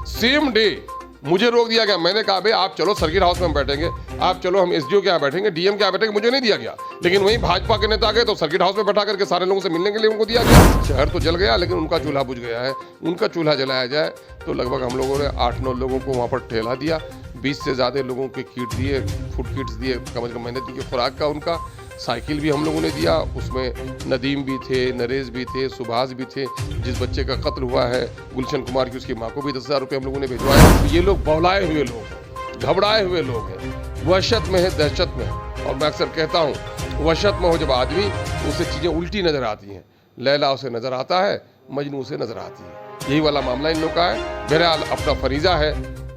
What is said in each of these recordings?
Same day मुझे रोक दिया गया। मैंने कहा भाई आप चलो सर्किट हाउस में हम बैठेंगे, आप चलो हम एसडीओ के यहाँ बैठेंगे, डीएम के यहाँ बैठेंगे, मुझे नहीं दिया गया। लेकिन वहीं भाजपा के नेता गए तो सर्किट हाउस में बैठा करके सारे लोगों से मिलने के लिए उनको दिया गया। शहर तो जल गया लेकिन उनका चूल्हा बुझ गया है। उनका चूल्हा जलाया जाए तो लगभग हम लोगों ने 8-9 लोगों को वहाँ पर ठेला दिया, 20 से ज़्यादा लोगों के किट दिए, फूड किट्स दिए, कम से कम महीने की खुराक का उनका साइकिल भी हम लोगों ने दिया। उसमें नदीम भी थे, नरेश भी थे, सुभाष भी थे। जिस बच्चे का कत्ल हुआ है गुलशन कुमार की, उसकी माँ को भी 10,000 रुपये हम लोगों ने भिजवाए। ये लोग बौलाए हुए लोग हैं, घबराए हुए लोग हैं, वहशत में है, दहशत में है। और मैं अक्सर कहता हूँ वहशत में हो जब आदमी, उसे चीज़ें उल्टी नज़र आती हैं। लैला उसे नज़र आता है, मजनू उसे नज़र आती है। यही वाला मामला इन लोग का है। बहरहाल अपना फरीज़ा है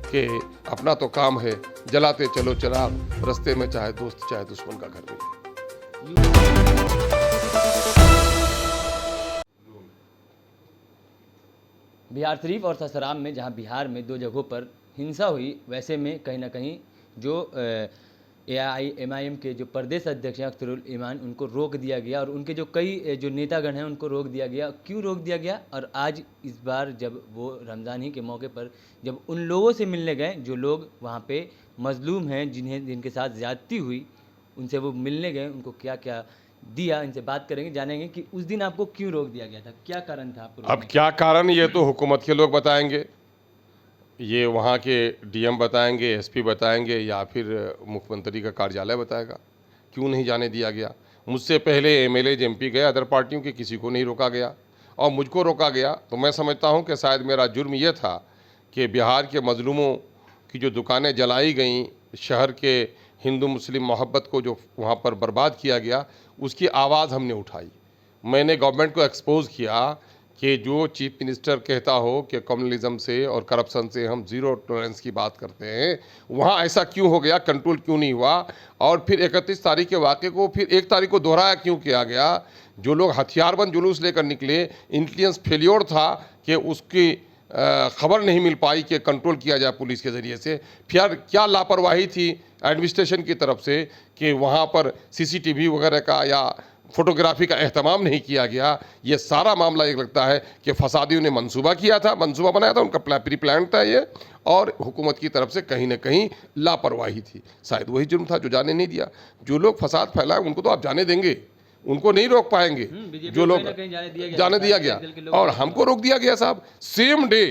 कि अपना तो काम है, जलाते चलो चिराग, रस्ते में चाहे दोस्त चाहे दुश्मन का घर मिले। बिहार शरीफ और सासाराम में, जहां बिहार में 2 जगहों पर हिंसा हुई, वैसे में कहीं ना कहीं जो AIMIM के जो प्रदेश अध्यक्ष हैं अख्तरुल ईमान, उनको रोक दिया गया और उनके जो कई जो नेतागण हैं उनको रोक दिया गया। क्यों रोक दिया गया? और आज इस बार जब वो रमज़ान ही के मौके पर जब उन लोगों से मिलने गए जो लोग वहाँ पे मजलूम हैं, जिनके साथ ज़्यादती हुई, उनसे वो मिलने गए, उनको क्या क्या दिया, इनसे बात करेंगे, जानेंगे कि उस दिन आपको क्यों रोक दिया गया था, क्या कारण था आपको अब क्या कारण, ये तो हुकूमत के लोग बताएंगे, ये वहाँ के डीएम बताएंगे, एसपी बताएंगे, या फिर मुख्यमंत्री का कार्यालय बताएगा क्यों नहीं जाने दिया गया। मुझसे पहले एमएलए एमपी गए, अदर पार्टियों के किसी को नहीं रोका गया और मुझको रोका गया। तो मैं समझता हूँ कि शायद मेरा जुर्म ये था कि बिहार के मजलूमों की जो दुकानें जलाई गईं, शहर के हिंदू मुस्लिम मोहब्बत को जो वहाँ पर बर्बाद किया गया, उसकी आवाज़ हमने उठाई। मैंने गवर्नमेंट को एक्सपोज किया कि जो चीफ मिनिस्टर कहता हो कि कम्युनलिज्म से और करप्शन से हम ज़ीरो टॉलरेंस की बात करते हैं, वहाँ ऐसा क्यों हो गया, कंट्रोल क्यों नहीं हुआ। और फिर 31 तारीख के वाक़े को फिर 1 तारीख को दोहराया क्यों किया गया। जो लोग हथियारबंद जुलूस लेकर निकले, इंटेलिजेंस फेल्योर था कि उसकी खबर नहीं मिल पाई कि कंट्रोल किया जाए पुलिस के ज़रिए से। फिर क्या लापरवाही थी एडमिनिस्ट्रेशन की तरफ से कि वहाँ पर सीसीटीवी वगैरह का या फोटोग्राफी का एहतमाम नहीं किया गया। ये सारा मामला एक लगता है कि फसादियों ने मंसूबा किया था, मंसूबा बनाया था, उनका प्री प्लान था ये, और हुकूमत की तरफ से कहीं ना कहीं लापरवाही थी। शायद वही जुर्म था जो जाने नहीं दिया। जो लोग फसाद फैलाए उनको तो आप जाने देंगे, उनको नहीं रोक पाएंगे। जो लोग जाने दिया गया और हमको रोक दिया गया साहब। सेम डे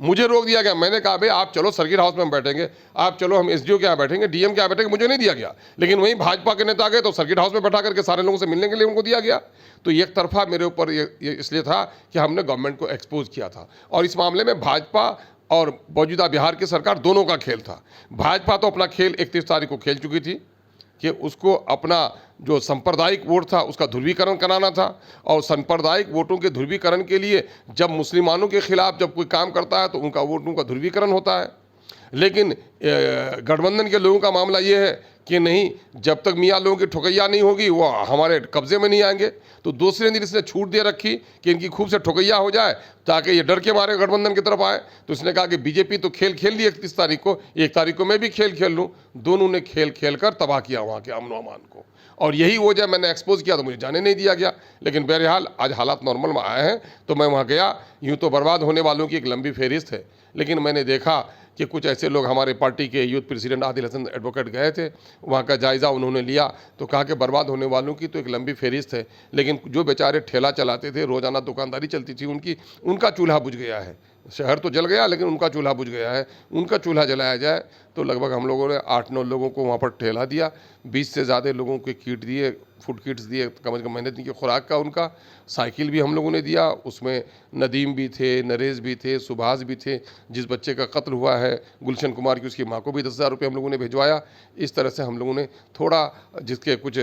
मुझे रोक दिया गया। मैंने कहा भाई आप चलो सर्किट हाउस में हम बैठेंगे, आप चलो हम एसडीओ के यहाँ बैठेंगे, डीएम के यहाँ बैठेंगे, मुझे नहीं दिया गया। लेकिन वहीं भाजपा के नेता गए तो सर्किट हाउस में बैठा करके सारे लोगों से मिलने के लिए उनको दिया गया। तो एक तरफा मेरे ऊपर ये इसलिए था कि हमने गवर्नमेंट को एक्सपोज किया था और इस मामले में भाजपा और मौजूदा बिहार की सरकार दोनों का खेल था। भाजपा तो अपना खेल 31 तारीख को खेल चुकी थी कि उसको अपना जो सांप्रदायिक वोट था उसका ध्रुवीकरण कराना था, और सांप्रदायिक वोटों के ध्रुवीकरण के लिए जब मुसलमानों के खिलाफ जब कोई काम करता है तो उनका वोटों का ध्रुवीकरण होता है। लेकिन गठबंधन के लोगों का मामला ये है कि नहीं, जब तक मियाँ लोगों की ठुकैया नहीं होगी वो हमारे कब्जे में नहीं आएंगे। तो दूसरे दिन इसने छूट दे रखी कि इनकी खूब से ठुकैया हो जाए ताकि ये डर के मारे गठबंधन की तरफ आए। तो इसने कहा कि बीजेपी तो खेल खेल ली 31 तारीख को, 1 तारीख को मैं भी खेल खेल लूँ। दोनों ने खेल खेल कर तबाह किया वहाँ के अमन अमान को, और यही वजह मैंने एक्सपोज किया तो मुझे जाने नहीं दिया गया। लेकिन बहरहाल आज हालात नॉर्मल में आए हैं तो मैं वहाँ गया। यूँ तो बर्बाद होने वालों की एक लंबी फहरिस्त है, लेकिन मैंने देखा कि कुछ ऐसे लोग, हमारे पार्टी के youth president Adil Hasan advocate गए थे, वहाँ का जायज़ा उन्होंने लिया तो कहा कि बर्बाद होने वालों की तो एक लंबी फहरिस्त है, लेकिन जो बेचारे ठेला चलाते थे, रोज़ाना दुकानदारी चलती थी उनका चूल्हा बुझ गया है। शहर तो जल गया लेकिन उनका चूल्हा बुझ गया है। उनका चूल्हा जलाया जाए तो लगभग हम लोगों ने 8-9 लोगों को वहाँ पर ठेला दिया, 20 से ज़्यादा लोगों के किट दिए, फूड किट्स दिए, कम से कम महीने की खुराक का उनका साइकिल भी हम लोगों ने दिया। उसमें नदीम भी थे, नरेश भी थे, सुभाष भी थे। जिस बच्चे का कत्ल हुआ है गुलशन कुमार की, उसकी माँ को भी 10,000 रुपये हम लोगों ने भिजवाया। इस तरह से हम लोगों ने थोड़ा, जिसके कुछ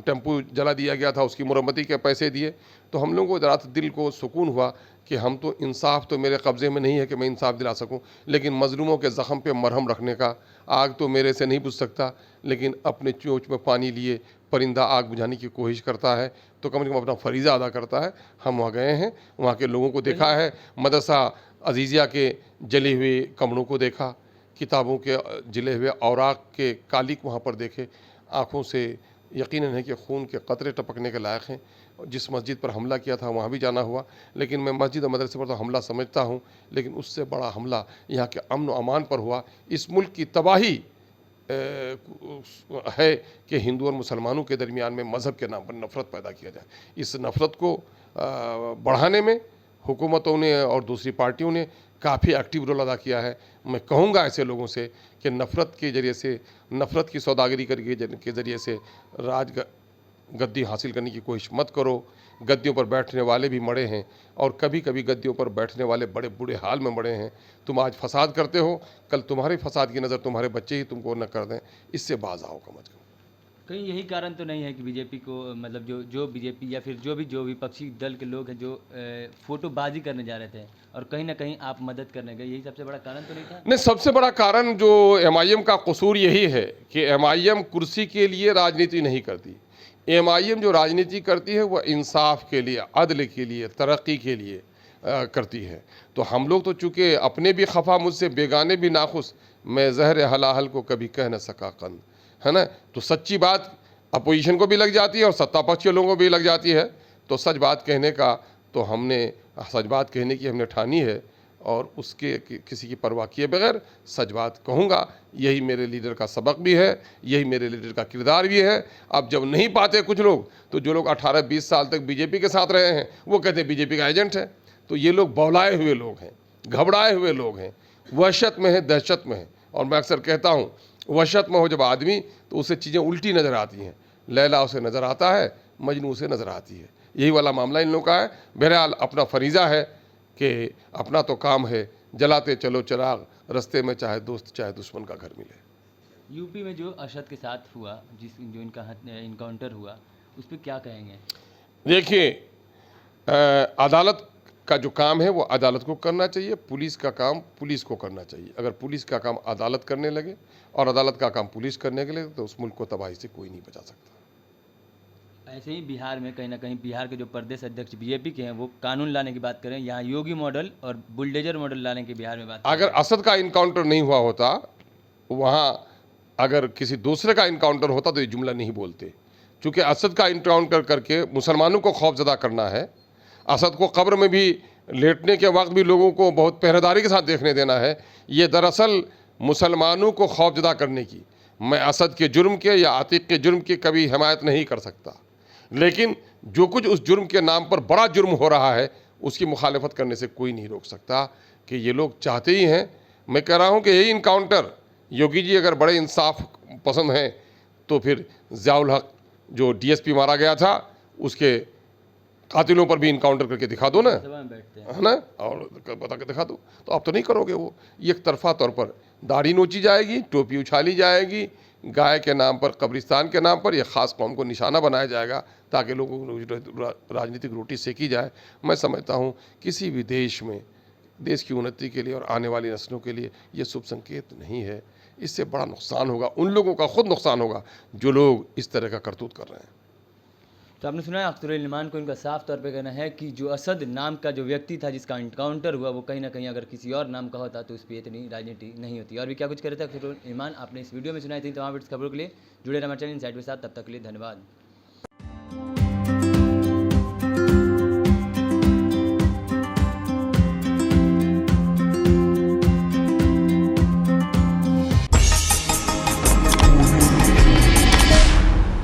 टेम्पू जला दिया गया था उसकी मुरम्मती के पैसे दिए। तो हम लोगों को रात दिल को सुकून हुआ कि हम तो, इंसाफ तो मेरे कब्ज़े में नहीं है कि मैं इंसाफ दिला सकूं, लेकिन मजलूमों के ज़ख़म पे मरहम रखने का, आग तो मेरे से नहीं बुझ सकता, लेकिन अपने चोंच में पानी लिए परिंदा आग बुझाने की कोशिश करता है तो कम से कम अपना फरीज़ा अदा करता है। हम वहाँ गए हैं, वहाँ के लोगों को देखा है, मदरसा अजीज़िया के जले हुए कमरों को देखा, किताबों के जले हुए औराक के कालिक वहाँ पर देखे। आँखों से यकीनन है कि खून के कतरे टपकने के लायक हैं। जिस मस्जिद पर हमला किया था वहाँ भी जाना हुआ, लेकिन मैं मस्जिद और मदरसे पर तो हमला समझता हूँ, लेकिन उससे बड़ा हमला यहाँ के अमन और अमान पर हुआ। इस मुल्क की तबाही है कि हिंदू और मुसलमानों के दरमियान में मज़हब के नाम पर नफ़रत पैदा किया जाए। इस नफ़रत को बढ़ाने में हुकूमतों ने और दूसरी पार्टियों ने काफ़ी एक्टिव रोल अदा किया है। मैं कहूँगा ऐसे लोगों से कि नफ़रत के ज़रिए से, नफ़रत की सौदागरी के ज़रिए से गद्दी हासिल करने की कोशिश मत करो। गद्दियों पर बैठने वाले भी मरे हैं और कभी कभी गद्दियों पर बैठने वाले बड़े बुरे हाल में मरे हैं। तुम आज फसाद करते हो, कल तुम्हारे फसाद की नज़र तुम्हारे बच्चे ही तुमको न कर दें। इससे बाज आओ कम अज़ कम। कहीं यही कारण तो नहीं है कि बीजेपी को मतलब जो बीजेपी या फिर जो विपक्षी दल के लोग हैं जो फोटोबाजी करने जा रहे थे और कहीं ना कहीं आप मदद करने गए, यही सबसे बड़ा कारण तो नहीं था? नहीं, सबसे बड़ा कारण जो MIM का कसूर यही है कि MIM कुर्सी के लिए राजनीति नहीं करती। MIM जो राजनीति करती है वह इंसाफ के लिए, अदल के लिए, तरक्की के लिए करती है। तो हम लोग तो चूँकि अपने भी खफा मुझसे, बेगाने भी नाखुश, मैं ज़हर हलाहल को कभी कह न सका कन, है ना। तो सच्ची बात अपोजिशन को भी लग जाती है और सत्ता पक्ष के लोगों को भी लग जाती है। तो सच बात कहने का तो सच बात कहने की हमने ठानी है और उसके किसी की परवाह किए बगैर सच बात कहूँगा। यही मेरे लीडर का सबक भी है, यही मेरे लीडर का किरदार भी है। अब जब नहीं पाते कुछ लोग, तो जो लोग 18-20 साल तक बीजेपी के साथ रहे हैं वो कहते हैं बीजेपी का एजेंट है। तो ये लोग बौलाए हुए लोग हैं, घबराए हुए लोग हैं, वहशत में है, दहशत में है। और मैं अक्सर कहता हूँ, वहशत में हो जब आदमी तो उसे चीज़ें उल्टी नज़र आती हैं। लैला उसे नज़र आता है, मजनू उसे नज़र आती है। यही वाला मामला इन लोगों का है। बहरहाल अपना फरीज़ा है कि अपना तो काम है, जलाते चलो चिराग, रास्ते में चाहे दोस्त चाहे दुश्मन का घर मिले। यूपी में जो अरशद के साथ हुआ, जो इनका इनकाउंटर हुआ, उस पर क्या कहेंगे? देखिए, अदालत का जो काम है वो अदालत को करना चाहिए, पुलिस का काम पुलिस को करना चाहिए। अगर पुलिस का काम अदालत करने लगे और अदालत का काम पुलिस करने के लिए, तो उस मुल्क को तबाही से कोई नहीं बचा सकता। ऐसे ही बिहार में कहीं ना कहीं बिहार के जो प्रदेश अध्यक्ष बीजेपी के हैं वो कानून लाने की बात करें, यहाँ योगी मॉडल और बुलडोजर मॉडल लाने की बिहार में बात करें। अगर असद का इनकाउंटर नहीं हुआ होता, वहाँ अगर किसी दूसरे का इनकाउंटर होता तो ये जुमला नहीं बोलते। चूँकि असद का इनकाउंटर करके मुसलमानों को खौफजदा करना है, असद को कब्र में भी लेटने के वक्त भी लोगों को बहुत पहरेदारी के साथ देखने देना है, ये दरअसल मुसलमानों को खौफजदा करने की। मैं असद के जुर्म के या आतिक के जुर्म की कभी हिमायत नहीं कर सकता, लेकिन जो कुछ उस जुर्म के नाम पर बड़ा जुर्म हो रहा है उसकी मुखालफत करने से कोई नहीं रोक सकता कि ये लोग चाहते ही हैं। मैं कह रहा हूँ कि यही इनकाउंटर, योगी जी अगर बड़े इंसाफ पसंद हैं तो फिर ज़ियाउल हक जो DSP मारा गया था उसके कातिलों पर भी इनकाउंटर करके दिखा दो ना, है ना, और बता के दिखा दो। तो आप तो नहीं करोगे वो। एक तरफा तौर पर दाढ़ी नोची जाएगी, टोपी उछाली जाएगी, गाय के नाम पर, कब्रिस्तान के नाम पर यह ख़ास कौम को निशाना बनाया जाएगा ताकि लोगों को राजनीतिक रोटी सेकी जाए। मैं समझता हूँ किसी भी देश में देश की उन्नति के लिए और आने वाली नस्लों के लिए ये शुभ संकेत नहीं है। इससे बड़ा नुकसान होगा, उन लोगों का खुद नुकसान होगा जो लोग इस तरह का करतूत कर रहे हैं। तो आपने सुना है अख्तरुल इमान को इनका साफ तौर पे कहना है कि जो असद नाम का जो व्यक्ति था जिसका इनकाउंटर हुआ वो कहीं ना कहीं अगर किसी और नाम का होता तो उस पर इतनी राजनीति नहीं होती। और भी क्या कुछ कह रहे थे अख्तरुल इमान, आपने इस वीडियो में सुनाई थी। तमाम खबरों के लिए जुड़े रहे हमारे चैनल इनसाइड के साथ। तब तक के लिए धन्यवाद।